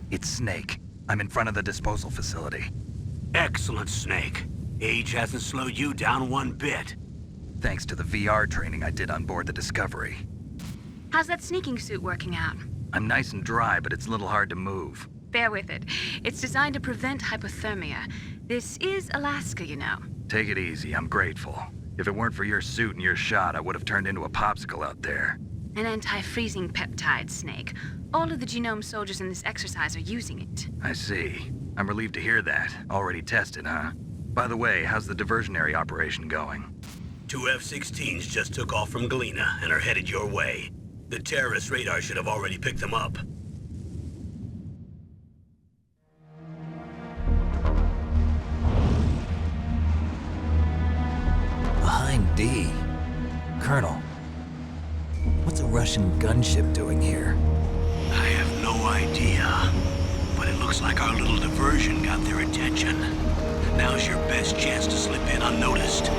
It's Snake. I'm in front of the disposal facility. Excellent, Snake. Age hasn't slowed you down one bit. Thanks to the VR training I did on board the Discovery. How's that sneaking suit working out? I'm nice and dry, but it's a little hard to move. Bear with it. It's designed to prevent hypothermia. This is Alaska, you know. Take it easy, I'm grateful. If it weren't for your suit and your shot, I would have turned into a popsicle out there. An anti-freezing peptide, Snake. All of the genome soldiers in this exercise are using it. I see. I'm relieved to hear that. Already tested, huh? By the way, how's the diversionary operation going? 2 F-16s just took off from Galena and are headed your way. The terrorist radar should have already picked them up. Behind D. Colonel, what's a Russian gunship doing here? I have no idea, but it looks like our little diversion got their attention. Now's your best chance to slip in unnoticed.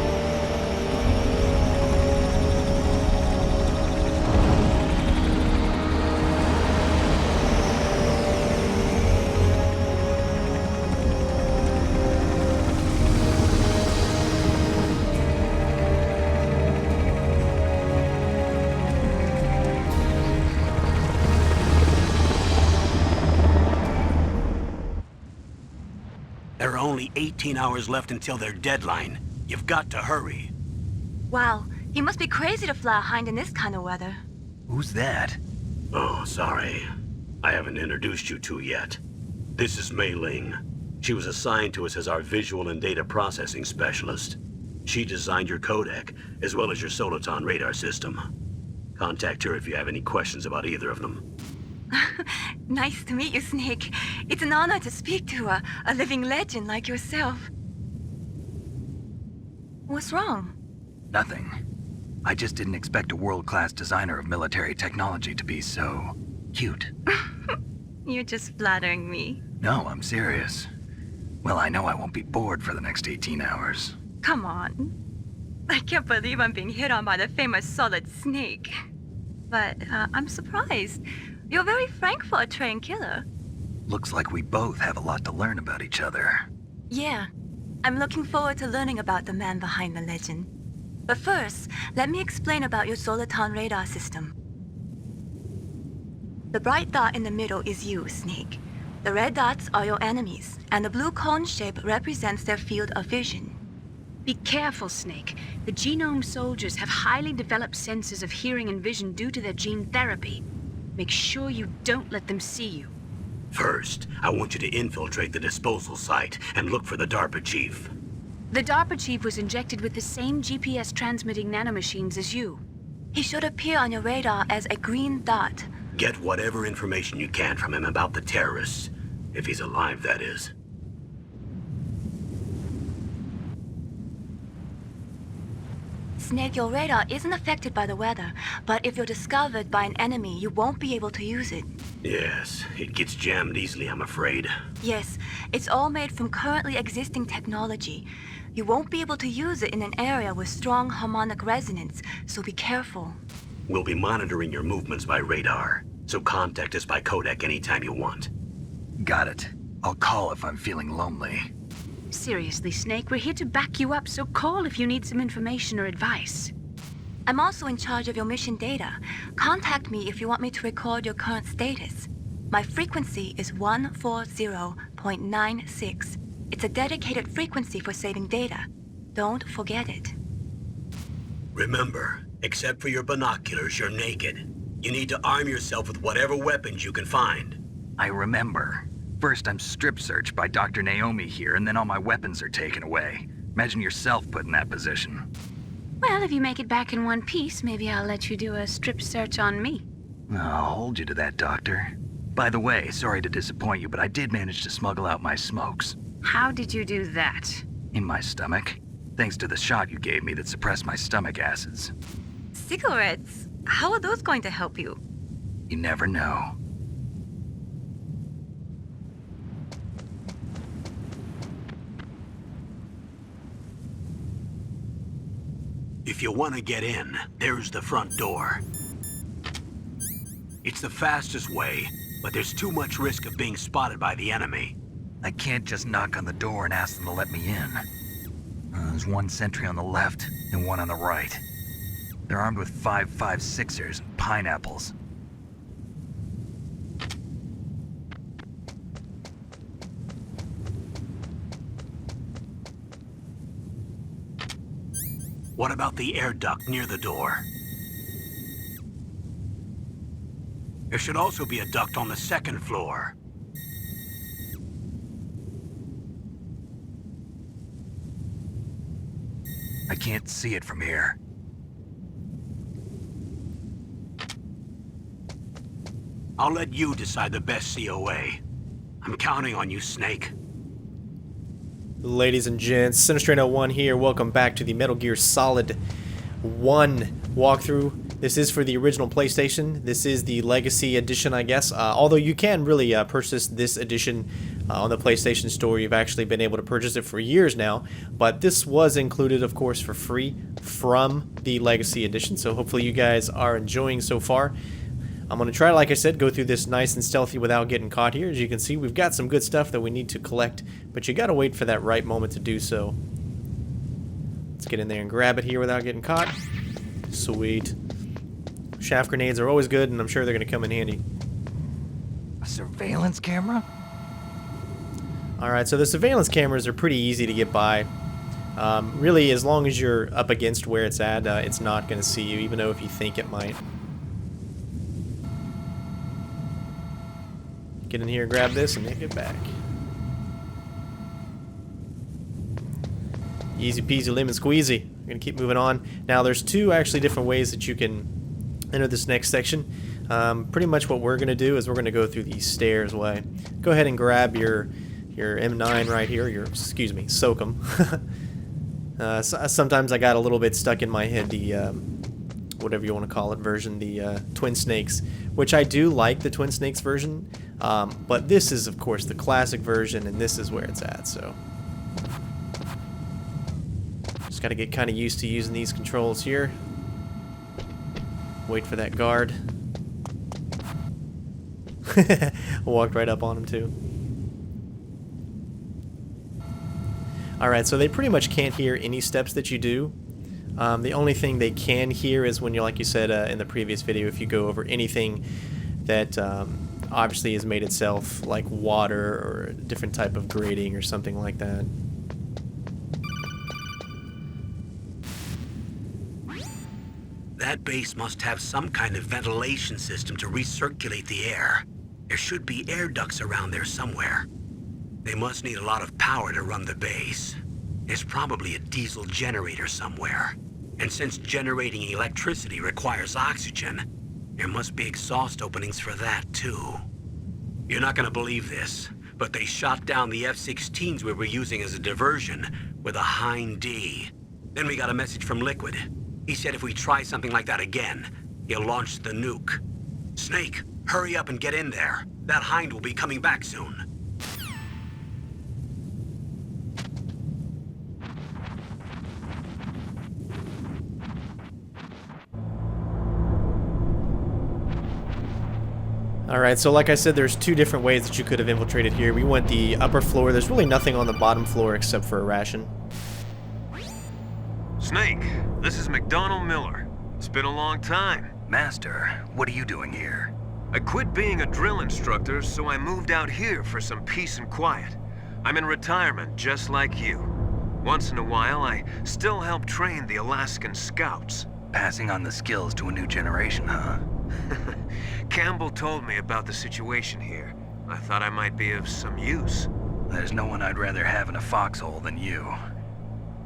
There are only 18 hours left until their deadline. You've got to hurry. Wow, you must be crazy to fly a hind in this kind of weather. Who's that? Oh, sorry. I haven't introduced you to yet. This is Mei Ling. She was assigned to us as our visual and data processing specialist. She designed your codec, as well as your Soliton radar system. Contact her if you have any questions about either of them. Nice to meet you, Snake. It's an honor to speak to a living legend like yourself. What's wrong? Nothing. I just didn't expect a world-class designer of military technology to be so cute. You're just flattering me. No, I'm serious. Well, I know I won't be bored for the next 18 hours. Come on. I can't believe I'm being hit on by the famous Solid Snake. But I'm surprised. You're very frank for a trained killer. Looks like we both have a lot to learn about each other. Yeah. I'm looking forward to learning about the man behind the legend. But first, let me explain about your Soliton radar system. The bright dot in the middle is you, Snake. The red dots are your enemies, and the blue cone shape represents their field of vision. Be careful, Snake. The genome soldiers have highly developed senses of hearing and vision due to their gene therapy. Make sure you don't let them see you. First, I want you to infiltrate the disposal site and look for the Darpa chief. The Darpa chief was injected with the same GPS transmitting nanomachines as you. He should appear on your radar as a green dot. Get whatever information you can from him about the terrorists. If he's alive, that is. Snake, your radar isn't affected by the weather, but if you're discovered by an enemy, you won't be able to use it. Yes, it gets jammed easily, I'm afraid. Yes, it's all made from currently existing technology. You won't be able to use it in an area with strong harmonic resonance, so be careful. We'll be monitoring your movements by radar, so contact us by codec anytime you want. Got it. I'll call if I'm feeling lonely. Seriously, Snake, we're here to back you up, so call if you need some information or advice. I'm also in charge of your mission data. Contact me if you want me to record your current status. My frequency is 140.96. It's a dedicated frequency for saving data. Don't forget it. Remember, except for your binoculars, you're naked. You need to arm yourself with whatever weapons you can find. I remember. First, I'm strip searched by Dr. Naomi here, and then all my weapons are taken away. Imagine yourself put in that position. Well, if you make it back in one piece, maybe I'll let you do a strip search on me. I'll hold you to that, Doctor. By the way, sorry to disappoint you, but I did manage to smuggle out my smokes. How did you do that? In my stomach. Thanks to the shot you gave me that suppressed my stomach acids. Cigarettes? How are those going to help you? You never know. If you want to get in, there's the front door. It's the fastest way, but there's too much risk of being spotted by the enemy. I can't just knock on the door and ask them to let me in. There's one sentry on the left and one on the right. They're armed with 5.56ers and pineapples. What about the air duct near the door? There should also be a duct on the second floor. I can't see it from here. I'll let you decide the best COA. I'm counting on you, Snake. Ladies and gents, CenterStrain01 here. Welcome back to the Metal Gear Solid 1 walkthrough. This is for the original PlayStation. This is the Legacy Edition, I guess. Although you can really purchase this edition on the PlayStation Store. You've actually been able to purchase it for years now. But this was included, of course, for free from the Legacy Edition. So hopefully you guys are enjoying so far. I'm going to try, like I said, go through this nice and stealthy without getting caught here. As you can see, we've got some good stuff that we need to collect, but you got to wait for that right moment to do so. Let's get in there and grab it here without getting caught. Sweet. Shaft grenades are always good, and I'm sure they're going to come in handy. A surveillance camera? Alright, so the surveillance cameras are pretty easy to get by. Really, as long as you're up against where it's at, it's not going to see you, even though if you think it might. Get in here, grab this, and make it back. Easy peasy lemon squeezy. We're gonna keep moving on. Now, there's two actually different ways that you can enter this next section. Pretty much what we're gonna do is we're gonna go through the stairs way. Go ahead and grab your M9 right here. Excuse me, SOCOM. Sometimes I got a little bit stuck in my head the whatever you want to call it version, the Twin Snakes, which I do like the Twin Snakes version. But this is, of course, the classic version, and this is where it's at, so. Just gotta get kind of used to using these controls here. Wait for that guard. Walked right up on him, too. Alright, so they pretty much can't hear any steps that you do. The only thing they can hear is when you're, like you said in the previous video, if you go over anything that obviously has made itself like water or a different type of grating or something like that. That base must have some kind of ventilation system to recirculate the air. There should be air ducts around there somewhere. They must need a lot of power to run the base. There's probably a diesel generator somewhere. And since generating electricity requires oxygen, there must be exhaust openings for that, too. You're not gonna believe this, but they shot down the F-16s we were using as a diversion with a Hind D. Then we got a message from Liquid. He said if we try something like that again, he'll launch the nuke. Snake, hurry up and get in there. That Hind will be coming back soon. Alright, so like I said, there's two different ways that you could have infiltrated here. We went the upper floor. There's really nothing on the bottom floor except for a ration. Snake, this is McDonald Miller. It's been a long time. Master, what are you doing here? I quit being a drill instructor, so I moved out here for some peace and quiet. I'm in retirement, just like you. Once in a while, I still help train the Alaskan Scouts. Passing on the skills to a new generation, huh? Campbell told me about the situation here. I thought I might be of some use. There's no one I'd rather have in a foxhole than you.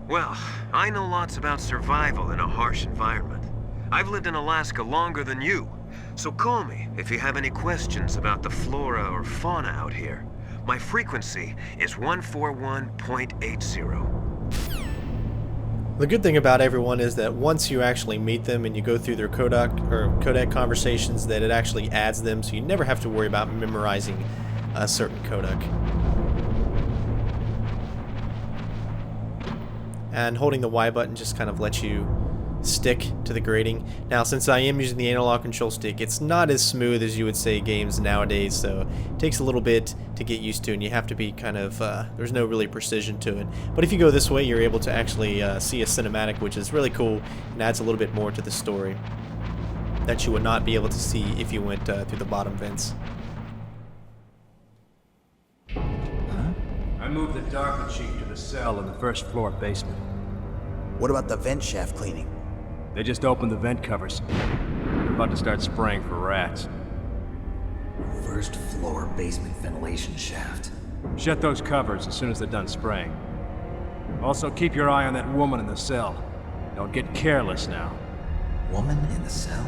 Well, I know lots about survival in a harsh environment. I've lived in Alaska longer than you, so call me if you have any questions about the flora or fauna out here. My frequency is 141.80. The good thing about everyone is that once you actually meet them and you go through their codec conversations, that it actually adds them, so you never have to worry about memorizing a certain codec. And holding the Y button just kind of lets you stick to the grating. Now, since I am using the analog control stick, it's not as smooth as you would say games nowadays, so it takes a little bit to get used to, and you have to be kind of, there's no really precision to it. But if you go this way, you're able to actually see a cinematic, which is really cool, and adds a little bit more to the story that you would not be able to see if you went through the bottom vents. I moved the Darpa chief to the cell in the first floor basement. What about the vent shaft cleaning? They just opened the vent covers. They're about to start spraying for rats. First floor basement ventilation shaft. Shut those covers as soon as they're done spraying. Also, keep your eye on that woman in the cell. Don't get careless now. Woman in the cell?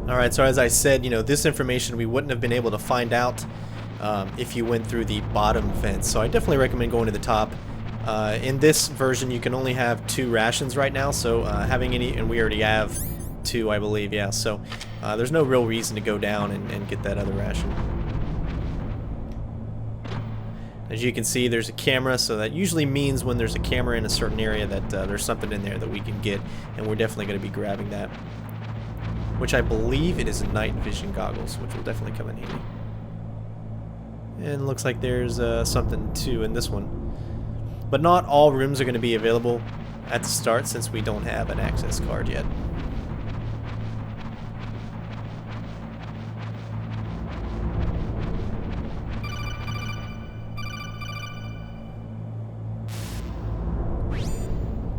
Alright, so as I said, you know, this information we wouldn't have been able to find out if you went through the bottom vents. So I definitely recommend going to the top. In this version, you can only have 2 rations right now, so having any, and we already have 2, I believe, yeah, so there's no real reason to go down and get that other ration. As you can see, there's a camera, so that usually means when there's a camera in a certain area that there's something in there that we can get, and we're definitely going to be grabbing that. Which I believe it is night vision goggles, which will definitely come in handy. And looks like there's something too in this one. But not all rooms are going to be available at the start since we don't have an access card yet.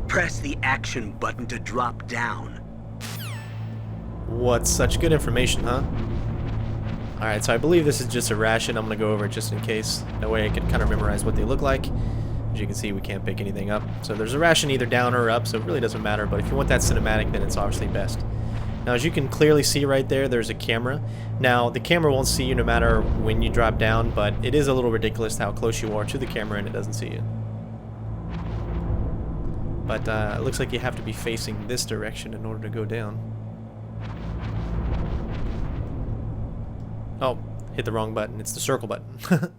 Press the action button to drop down. What, such good information, huh? Alright, so I believe this is just a ration. I'm going to go over it just in case. That way I can kind of memorize what they look like. As you can see, we can't pick anything up. So there's a ration either down or up, so it really doesn't matter. But if you want that cinematic, then it's obviously best. Now, as you can clearly see right there, there's a camera. Now, the camera won't see you no matter when you drop down, but it is a little ridiculous how close you are to the camera and it doesn't see you. But it looks like you have to be facing this direction in order to go down. Oh, hit the wrong button. It's the circle button.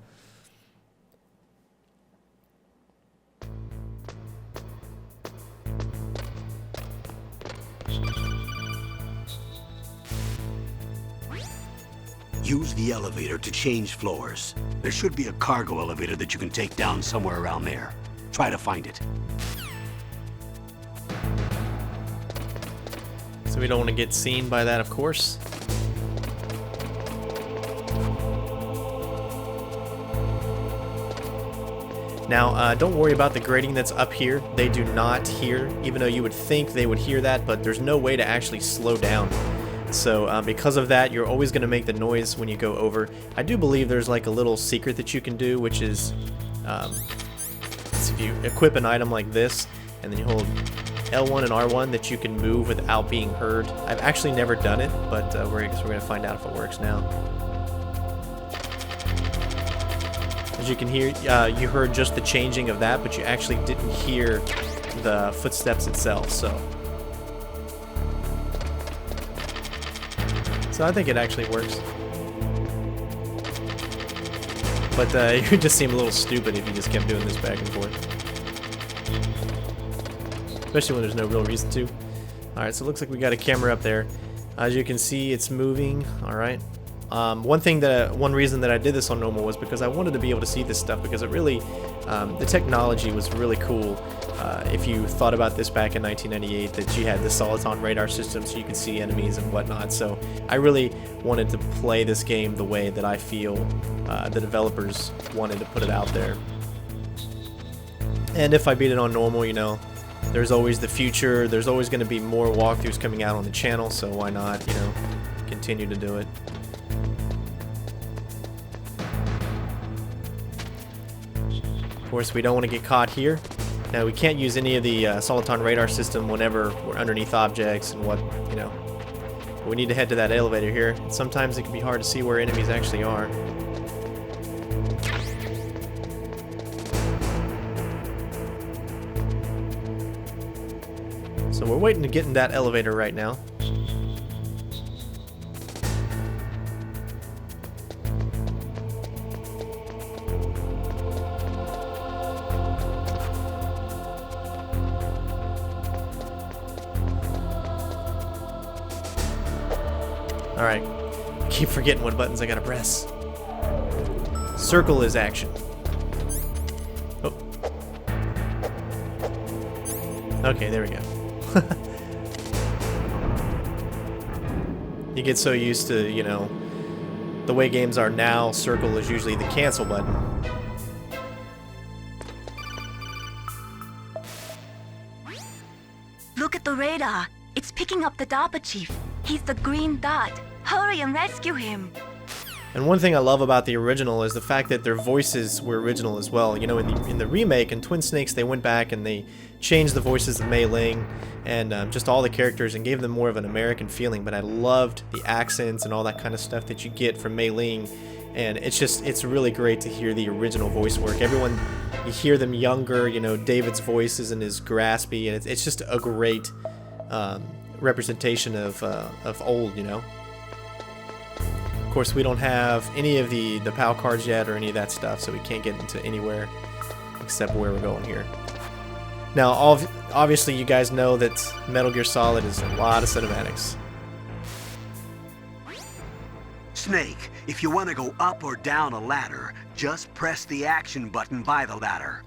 Use the elevator to change floors. There should be a cargo elevator that you can take down somewhere around there. Try to find it. So we don't want to get seen by that, of course. Now, don't worry about the grating that's up here. They do not hear, even though you would think they would hear that, but there's no way to actually slow down. So because of that, you're always going to make the noise when you go over. I do believe there's like a little secret that you can do, which is if you equip an item like this, and then you hold L1 and R1, that you can move without being heard. I've actually never done it, but we're going to find out if it works now. As you can hear, you heard just the changing of that, but you actually didn't hear the footsteps itself, so I think it actually works. But it would just seem a little stupid if you just kept doing this back and forth. Especially when there's no real reason to. Alright, so it looks like we got a camera up there. As you can see, it's moving. Alright. One reason that I did this on normal was because I wanted to be able to see this stuff, because it really, the technology was really cool. If you thought about this back in 1998, that you had the Soliton radar system so you could see enemies and whatnot. So I really wanted to play this game the way that I feel the developers wanted to put it out there. And if I beat it on normal, you know, there's always the future. There's always going to be more walkthroughs coming out on the channel, so why not, you know, continue to do it. Of course, we don't want to get caught here. Now, we can't use any of the Soliton radar system whenever we're underneath objects and what, you know. We need to head to that elevator here. Sometimes it can be hard to see where enemies actually are. So we're waiting to get in that elevator right now. Alright. Keep forgetting what buttons I gotta press. Circle is action. Oh. Okay, there we go. You get so used to, you know, the way games are now, circle is usually the cancel button. Look at the radar. It's picking up the Darpa chief. He's the green dot. Hurry and rescue him. And one thing I love about the original is the fact that their voices were original as well. You know, in the remake, in Twin Snakes, they went back and they changed the voices of Mei Ling and just all the characters and gave them more of an American feeling. But I loved the accents and all that kind of stuff that you get from Mei Ling. And it's really great to hear the original voice work. Everyone, you hear them younger, you know, David's voice isn't as graspy, and it's just a great representation of old, you know. Of course, we don't have any of the PAL cards yet or any of that stuff, so we can't get into anywhere except where we're going here. Now, obviously, you guys know that Metal Gear Solid is a lot of cinematics. Snake, if you want to go up or down a ladder, just press the action button by the ladder.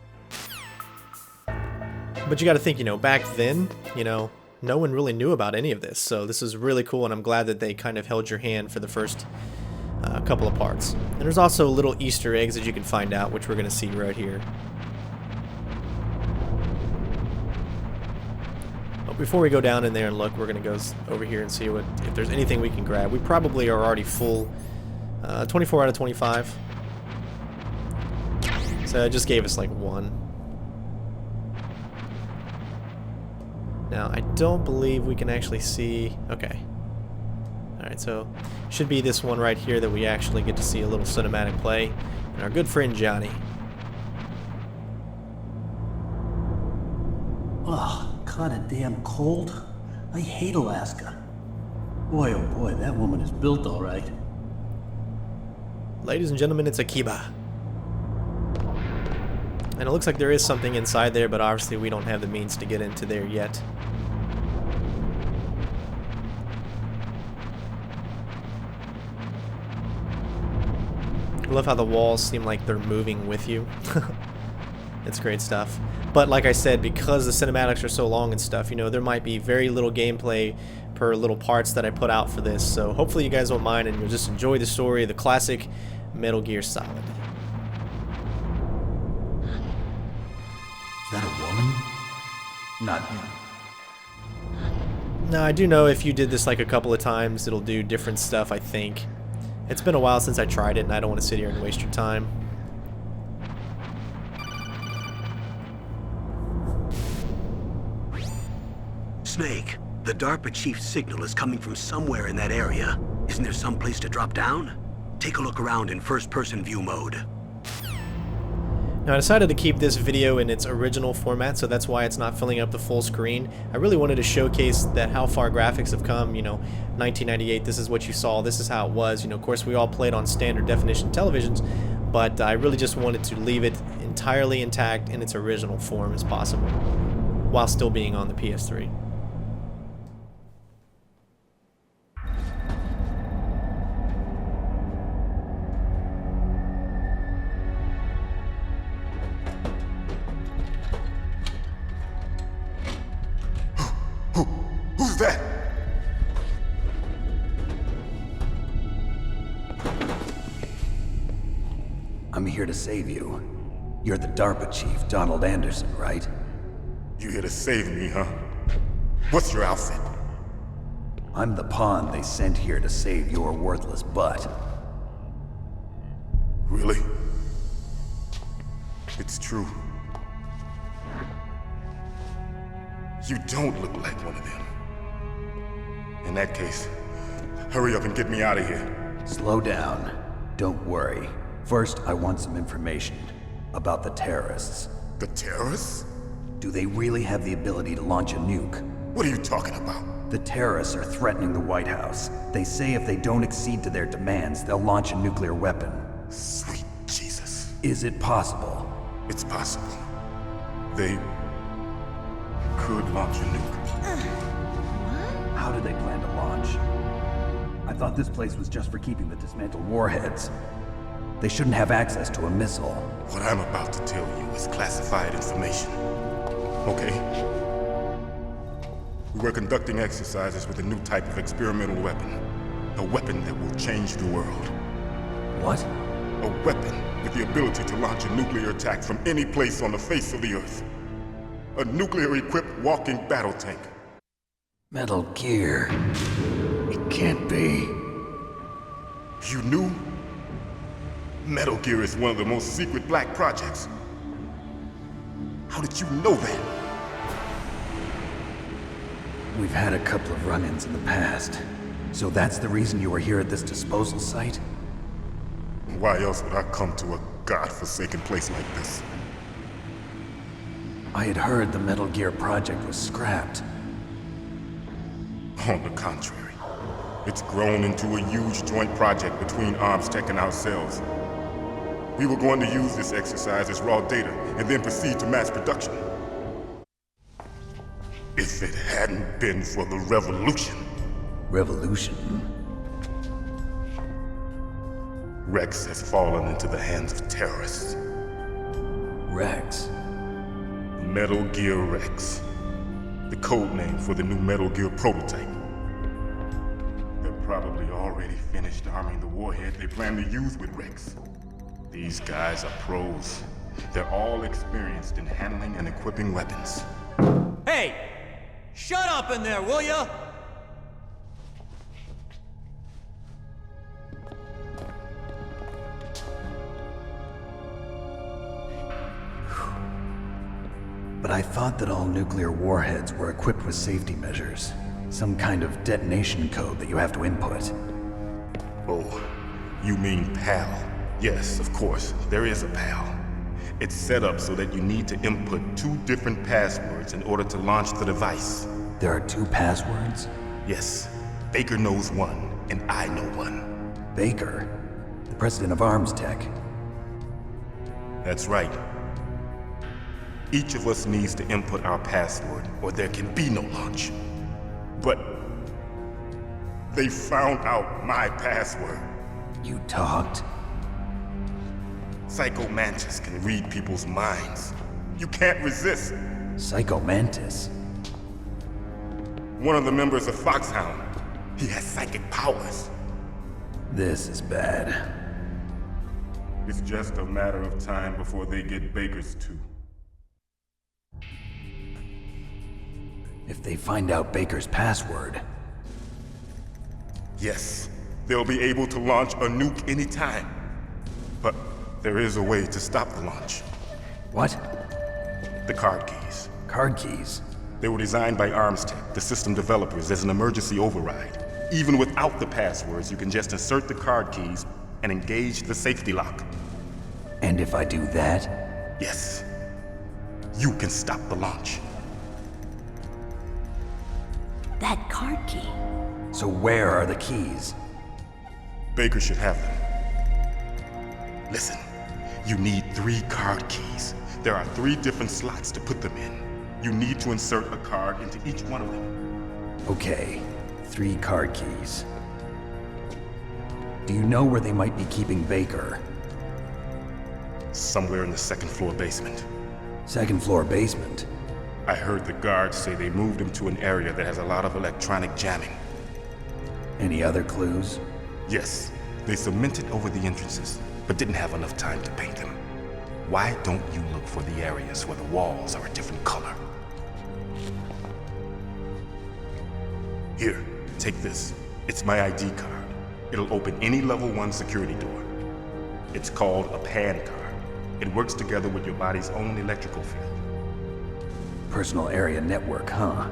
But you got to think, you know, back then, you know, no one really knew about any of this, so this is really cool, and I'm glad that they kind of held your hand for the first couple of parts. And there's also little Easter eggs that you can find out, which we're going to see right here. But before we go down in there and look, we're going to go over here and see if there's anything we can grab. We probably are already full. 24 out of 25. So it just gave us like one. Now, I don't believe we can actually see... Okay. Alright, so should be this one right here that we actually get to see a little cinematic play. And our good friend Johnny. Oh, kinda damn cold. I hate Alaska. Boy, oh boy, that woman is built all right. Ladies and gentlemen, it's Akiba. And it looks like there is something inside there, but obviously we don't have the means to get into there yet. I love how the walls seem like they're moving with you. It's great stuff. But like I said, because the cinematics are so long and stuff, you know, there might be very little gameplay per little parts that I put out for this. So hopefully you guys won't mind and you'll just enjoy the story of the classic Metal Gear Solid. Is that a woman? Not him. Now, I do know if you did this like a couple of times, it'll do different stuff, I think. It's been a while since I tried it, and I don't want to sit here and waste your time. Snake, the DARPA chief's signal is coming from somewhere in that area. Isn't there some place to drop down? Take a look around in first-person view mode. Now, I decided to keep this video in its original format, so that's why it's not filling up the full screen. I really wanted to showcase that how far graphics have come. You know, 1998, this is what you saw, this is how it was. You know, of course, we all played on standard definition televisions, but I really just wanted to leave it entirely intact in its original form as possible, while still being on the PS3. Who's that? I'm here to save you. You're the DARPA chief, Donald Anderson, right? You here to save me, huh? What's your outfit? I'm the pawn they sent here to save your worthless butt. Really? It's true. You don't look like one of them. In that case, hurry up and get me out of here. Slow down. Don't worry. First, I want some information about the terrorists. The terrorists? Do they really have the ability to launch a nuke? What are you talking about? The terrorists are threatening the White House. They say if they don't accede to their demands, they'll launch a nuclear weapon. Sweet Jesus. Is it possible? It's possible. They could launch a nuke. How do they plan to launch? I thought this place was just for keeping the dismantled warheads. They shouldn't have access to a missile. What I'm about to tell you is classified information. Okay? We were conducting exercises with a new type of experimental weapon. A weapon that will change the world. What? A weapon with the ability to launch a nuclear attack from any place on the face of the Earth. A nuclear-equipped walking battle tank. Metal Gear. It can't be. You knew? Metal Gear is one of the most secret black projects. How did you know that? We've had a couple of run-ins in the past. So that's the reason you were here at this disposal site? Why else would I come to a godforsaken place like this? I had heard the Metal Gear project was scrapped. On the contrary, it's grown into a huge joint project between ArmsTech and ourselves. We were going to use this exercise as raw data and then proceed to mass production. If it hadn't been for the revolution. Revolution? Rex has fallen into the hands of terrorists. Rex? Metal Gear Rex. The code name for the new Metal Gear prototype. They're probably already finished arming the warhead they plan to use with Rex. These guys are pros. They're all experienced in handling and equipping weapons. Hey! Shut up in there, will ya? But I thought that all nuclear warheads were equipped with safety measures. Some kind of detonation code that you have to input. Oh, you mean PAL? Yes, of course, there is a PAL. It's set up so that you need to input 2 different passwords in order to launch the device. There are 2 passwords? Yes. Baker knows one, and I know one. Baker? The president of ArmsTech? That's right. Each of us needs to input our password, or there can be no launch. But they found out my password. You talked? Psycho Mantis can read people's minds. You can't resist. Psycho Mantis? One of the members of Foxhound. He has psychic powers. This is bad. It's just a matter of time before they get Baker's too. If they find out Baker's password... Yes, they'll be able to launch a nuke anytime. But there is a way to stop the launch. What? The card keys. Card keys? They were designed by ArmsTech, the system developers, as an emergency override. Even without the passwords, you can just insert the card keys and engage the safety lock. And if I do that? Yes. You can stop the launch. That card key. So where are the keys? Baker should have them. Listen, you need 3 card keys. There are 3 different slots to put them in. You need to insert a card into each one of them. Okay, 3 card keys. Do you know where they might be keeping Baker? Somewhere in the 2nd floor basement. 2nd floor basement? I heard the guards say they moved him to an area that has a lot of electronic jamming. Any other clues? Yes. They cemented over the entrances, but didn't have enough time to paint them. Why don't you look for the areas where the walls are a different color? Here, take this. It's my ID card. It'll open any level 1 security door. It's called a PAN card. It works together with your body's own electrical field. Personal area network, huh?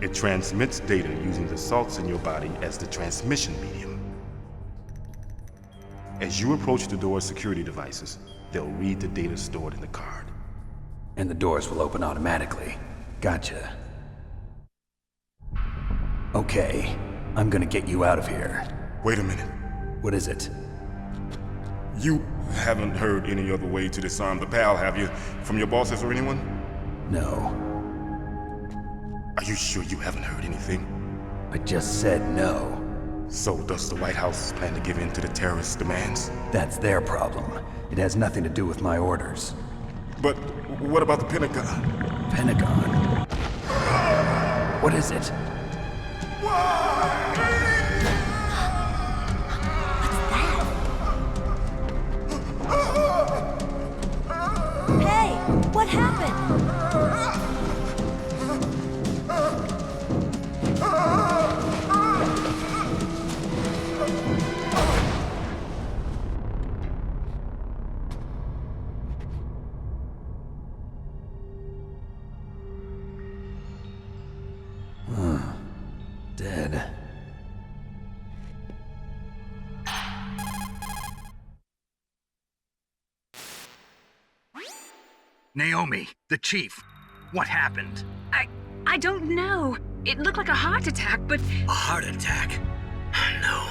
It transmits data using the salts in your body as the transmission medium. As you approach the door's security devices, they'll read the data stored in the card. And the doors will open automatically. Gotcha. Okay, I'm gonna get you out of here. Wait a minute. What is it? You haven't heard any other way to disarm the PAL, have you? From your bosses or anyone? No. Are you sure you haven't heard anything? I just said no. So does the White House plan to give in to the terrorists' demands? That's their problem. It has nothing to do with my orders. But what about the Pentagon? Pentagon? What is it? Hey, what happened? Dead. Naomi, the chief. What happened? I don't know. It looked like a heart attack, but... A heart attack? No.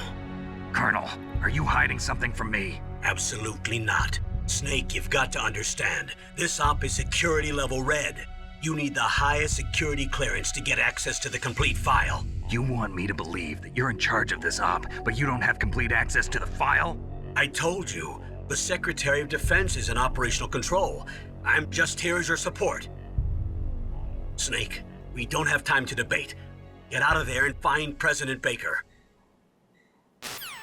Colonel, are you hiding something from me? Absolutely not. Snake, you've got to understand. This op is security level red. You need the highest security clearance to get access to the complete file. You want me to believe that you're in charge of this op, but you don't have complete access to the file? I told you, the Secretary of Defense is in operational control. I'm just here as your support. Snake, we don't have time to debate. Get out of there and find President Baker.